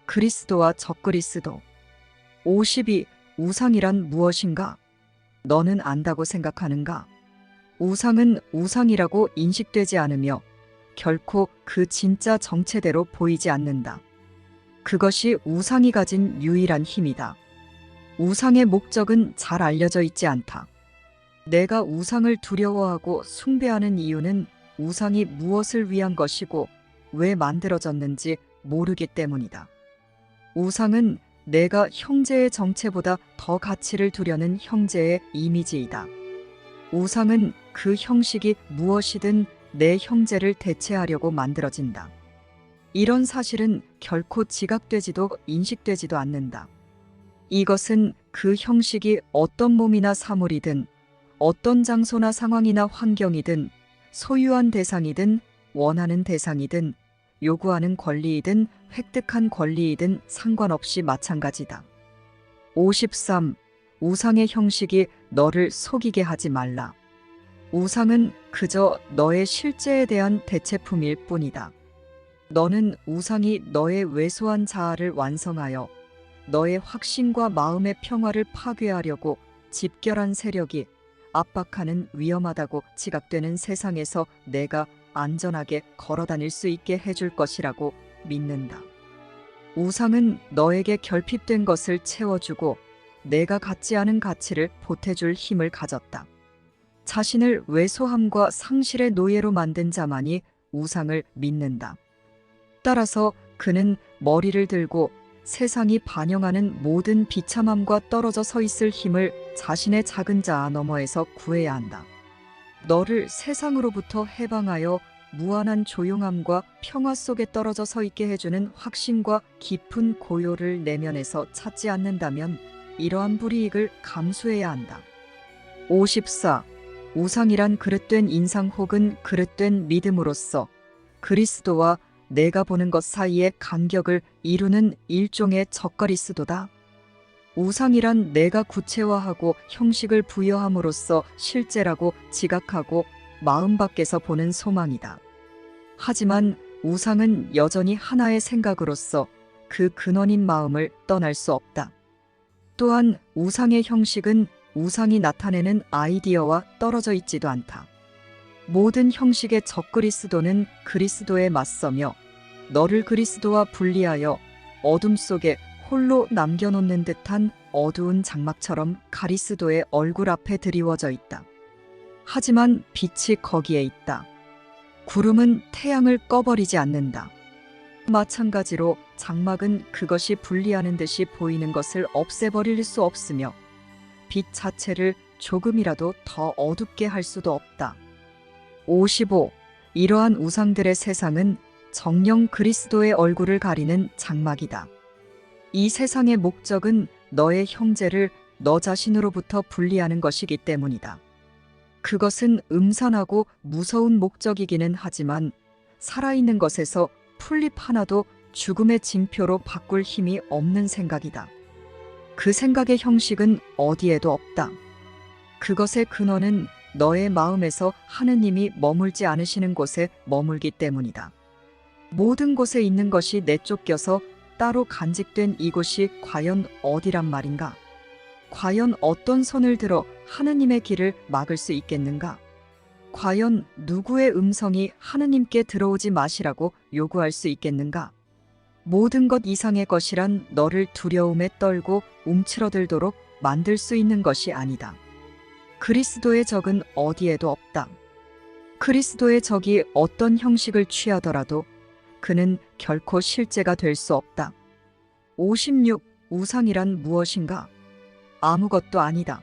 그리스도와 적그리스도. 52. 우상이란 무엇인가? 너는 안다고 생각하는가? 우상은 우상이라고 인식되지 않으며 결코 그 진짜 정체대로 보이지 않는다. 그것이 우상이 가진 유일한 힘이다. 우상의 목적은 잘 알려져 있지 않다. 내가 우상을 두려워하고 숭배하는 이유는 우상이 무엇을 위한 것이고 왜 만들어졌는지 모르기 때문이다. 우상은 내가 형제의 정체보다 더 가치를 두려는 형제의 이미지이다. 우상은 그 형식이 무엇이든 내 형제를 대체하려고 만들어진다. 이런 사실은 결코 지각되지도 인식되지도 않는다. 이것은 그 형식이 어떤 몸이나 사물이든 어떤 장소나 상황이나 환경이든 소유한 대상이든 원하는 대상이든 요구하는 권리이든 획득한 권리이든 상관없이 마찬가지다. 53. 우상의 형식이 너를 속이게 하지 말라. 우상은 그저 너의 실제에 대한 대체품일 뿐이다. 너는 우상이 너의 왜소한 자아를 완성하여 너의 확신과 마음의 평화를 파괴하려고 집결한 세력이 압박하는 위험하다고 지각되는 세상에서 내가 안전하게 걸어다닐 수 있게 해줄 것이라고 믿는다. 우상은 너에게 결핍된 것을 채워주고 내가 갖지 않은 가치를 보태줄 힘을 가졌다. 자신을 왜소함과 상실의 노예로 만든 자만이 우상을 믿는다. 따라서 그는 머리를 들고 세상이 반영하는 모든 비참함과 떨어져 서 있을 힘을 자신의 작은 자아 너머에서 구해야 한다. 너를 세상으로부터 해방하여 무한한 조용함과 평화 속에 떨어져 서 있게 해주는 확신과 깊은 고요를 내면에서 찾지 않는다면 이러한 불이익을 감수해야 한다. 54. 우상이란 그릇된 인상 혹은 그릇된 믿음으로써 그리스도와 내가 보는 것 사이의 간격을 이루는 일종의 적그리스도다. 우상이란 내가 구체화하고 형식을 부여함으로써 실제라고 지각하고 마음 밖에서 보는 소망이다. 하지만 우상은 여전히 하나의 생각으로서 그 근원인 마음을 떠날 수 없다. 또한 우상의 형식은 우상이 나타내는 아이디어와 떨어져 있지도 않다. 모든 형식의 적그리스도는 그리스도에 맞서며 너를 그리스도와 분리하여 어둠 속에 홀로 남겨놓는 듯한 어두운 장막처럼 그리스도의 얼굴 앞에 드리워져 있다. 하지만 빛이 거기에 있다. 구름은 태양을 꺼버리지 않는다. 마찬가지로 장막은 그것이 분리하는 듯이 보이는 것을 없애버릴 수 없으며 빛 자체를 조금이라도 더 어둡게 할 수도 없다. 55. 이러한 우상들의 세상은 정녕 그리스도의 얼굴을 가리는 장막이다. 이 세상의 목적은 너의 형제를 너 자신으로부터 분리하는 것이기 때문이다. 그것은 음산하고 무서운 목적이기는 하지만 살아있는 것에서 풀잎 하나도 죽음의 징표로 바꿀 힘이 없는 생각이다. 그 생각의 형식은 어디에도 없다. 그것의 근원은 너의 마음에서 하느님이 머물지 않으시는 곳에 머물기 때문이다. 모든 곳에 있는 것이 내쫓겨서 따로 간직된 이곳이 과연 어디란 말인가? 과연 어떤 손을 들어 하느님의 길을 막을 수 있겠는가? 과연 누구의 음성이 하느님께 들어오지 마시라고 요구할 수 있겠는가? 모든 것 이상의 것이란 너를 두려움에 떨고 움츠러들도록 만들 수 있는 것이 아니다. 그리스도의 적은 어디에도 없다. 그리스도의 적이 어떤 형식을 취하더라도 그는 결코 실제가 될 수 없다. 56. 우상이란 무엇인가? 아무것도 아니다.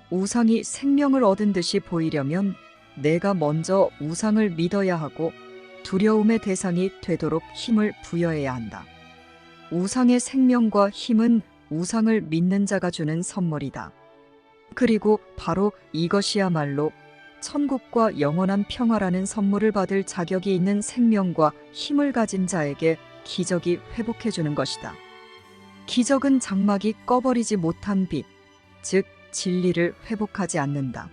우상이 생명을 얻은 듯이 보이려면 내가 먼저 우상을 믿어야 하고 두려움의 대상이 되도록 힘을 부여해야 한다. 우상의 생명과 힘은 우상을 믿는 자가 주는 선물이다. 그리고 바로 이것이야말로 천국과 영원한 평화라는 선물을 받을 자격이 있는 생명과 힘을 가진 자에게 기적이 회복해주는 것이다. 기적은 장막이 꺼버리지 못한 빛, 즉 진리를 회복하지 않는다.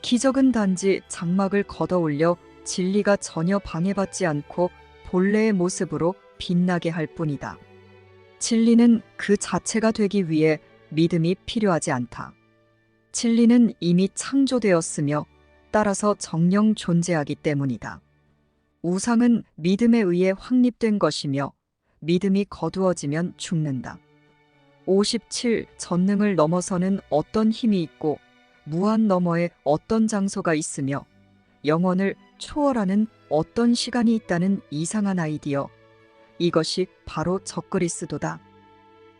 기적은 단지 장막을 걷어올려 진리가 전혀 방해받지 않고 본래의 모습으로 빛나게 할 뿐이다. 진리는 그 자체가 되기 위해 믿음이 필요하지 않다. 진리는 이미 창조되었으며 따라서 정령 존재하기 때문이다. 우상은 믿음에 의해 확립된 것이며 믿음이 거두어지면 죽는다. 57. 전능을 넘어서는 어떤 힘이 있고 무한 너머에 어떤 장소가 있으며 영원을 초월하는 어떤 시간이 있다는 이상한 아이디어. 이것이 바로 적그리스도다.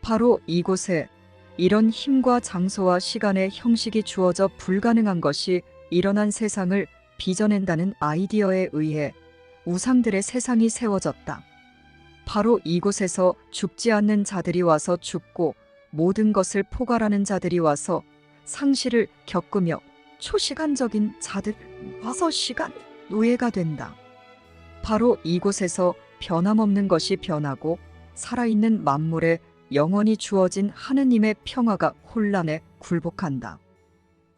바로 이곳에 이런 힘과 장소와 시간의 형식이 주어져 불가능한 것이 일어난 세상을 빚어낸다는 아이디어에 의해 우상들의 세상이 세워졌다. 바로 이곳에서 죽지 않는 자들이 와서 죽고 모든 것을 포괄하는 자들이 와서 상실을 겪으며 초시간적인 자들 와서 시간 노예가 된다. 바로 이곳에서 변함없는 것이 변하고 살아있는 만물에 영원히 주어진 하느님의 평화가 혼란에 굴복한다.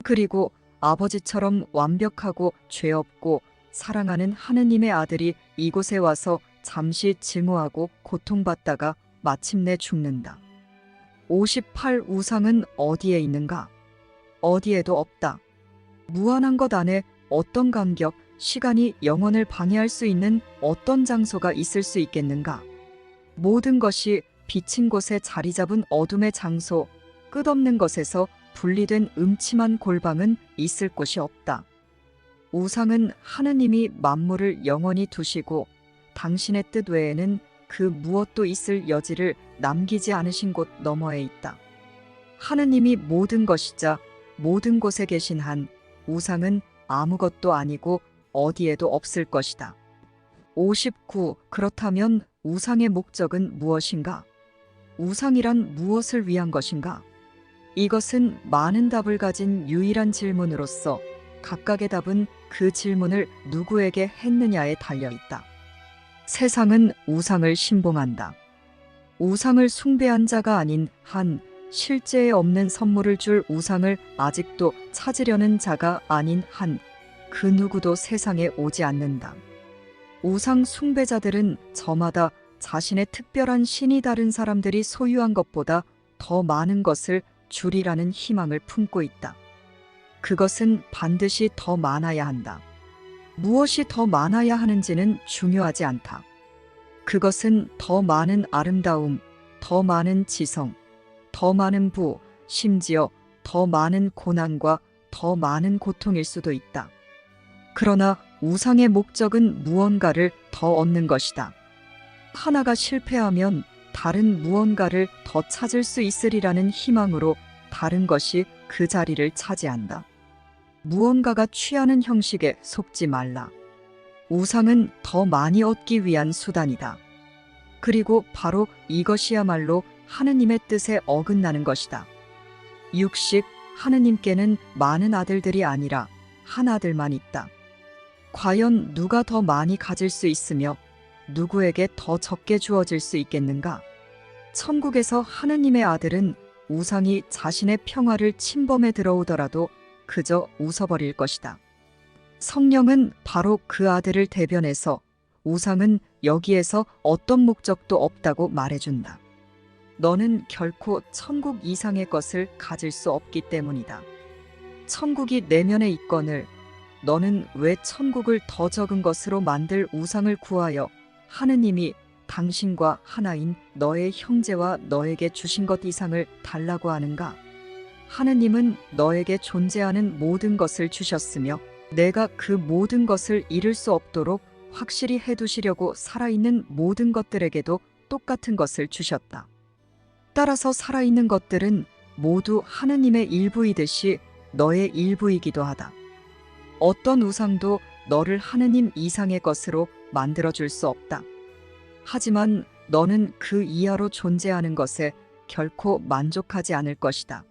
그리고 아버지처럼 완벽하고 죄 없고 사랑하는 하느님의 아들이 이곳에 와서 잠시 증오하고 고통받다가 마침내 죽는다. 58. 우상은 어디에 있는가? 어디에도 없다. 무한한 것 안에 어떤 간격, 시간이 영원을 방해할 수 있는 어떤 장소가 있을 수 있겠는가? 모든 것이 비친 곳에 자리 잡은 어둠의 장소, 끝없는 것에서 분리된 음침한 골방은 있을 곳이 없다. 우상은 하느님이 만물을 영원히 두시고 당신의 뜻 외에는 그 무엇도 있을 여지를 남기지 않으신 곳 너머에 있다. 하느님이 모든 것이자 모든 곳에 계신 한 우상은 아무것도 아니고 어디에도 없을 것이다. 59. 그렇다면 우상의 목적은 무엇인가? 우상이란 무엇을 위한 것인가? 이것은 많은 답을 가진 유일한 질문으로서 각각의 답은 그 질문을 누구에게 했느냐에 달려있다. 세상은 우상을 신봉한다. 우상을 숭배한 자가 아닌 한, 실제에 없는 선물을 줄 우상을 아직도 찾으려는 자가 아닌 한, 그 누구도 세상에 오지 않는다. 우상 숭배자들은 저마다 자신의 특별한 신이 다른 사람들이 소유한 것보다 더 많은 것을 주리라는 희망을 품고 있다. 그것은 반드시 더 많아야 한다. 무엇이 더 많아야 하는지는 중요하지 않다. 그것은 더 많은 아름다움, 더 많은 지성, 더 많은 부, 심지어 더 많은 고난과 더 많은 고통일 수도 있다. 그러나 우상의 목적은 무언가를 더 얻는 것이다. 하나가 실패하면 다른 무언가를 더 찾을 수 있으리라는 희망으로 다른 것이 그 자리를 차지한다. 무언가가 취하는 형식에 속지 말라. 우상은 더 많이 얻기 위한 수단이다. 그리고 바로 이것이야말로 하느님의 뜻에 어긋나는 것이다. 60. 하느님께는 많은 아들들이 아니라 한 아들만 있다. 과연 누가 더 많이 가질 수 있으며 누구에게 더 적게 주어질 수 있겠는가? 천국에서 하느님의 아들은 우상이 자신의 평화를 침범해 들어오더라도 그저 웃어버릴 것이다. 성령은 바로 그 아들을 대변해서 우상은 여기에서 어떤 목적도 없다고 말해준다. 너는 결코 천국 이상의 것을 가질 수 없기 때문이다. 천국이 내면에 있거늘 너는 왜 천국을 더 적은 것으로 만들 우상을 구하여 하느님이 당신과 하나인 너의 형제와 너에게 주신 것 이상을 달라고 하는가? 하느님은 너에게 존재하는 모든 것을 주셨으며 내가 그 모든 것을 잃을 수 없도록 확실히 해두시려고 살아있는 모든 것들에게도 똑같은 것을 주셨다. 따라서 살아있는 것들은 모두 하느님의 일부이듯이 너의 일부이기도 하다. 어떤 우상도 너를 하느님 이상의 것으로 만들어줄 수 없다. 하지만 너는 그 이하로 존재하는 것에 결코 만족하지 않을 것이다.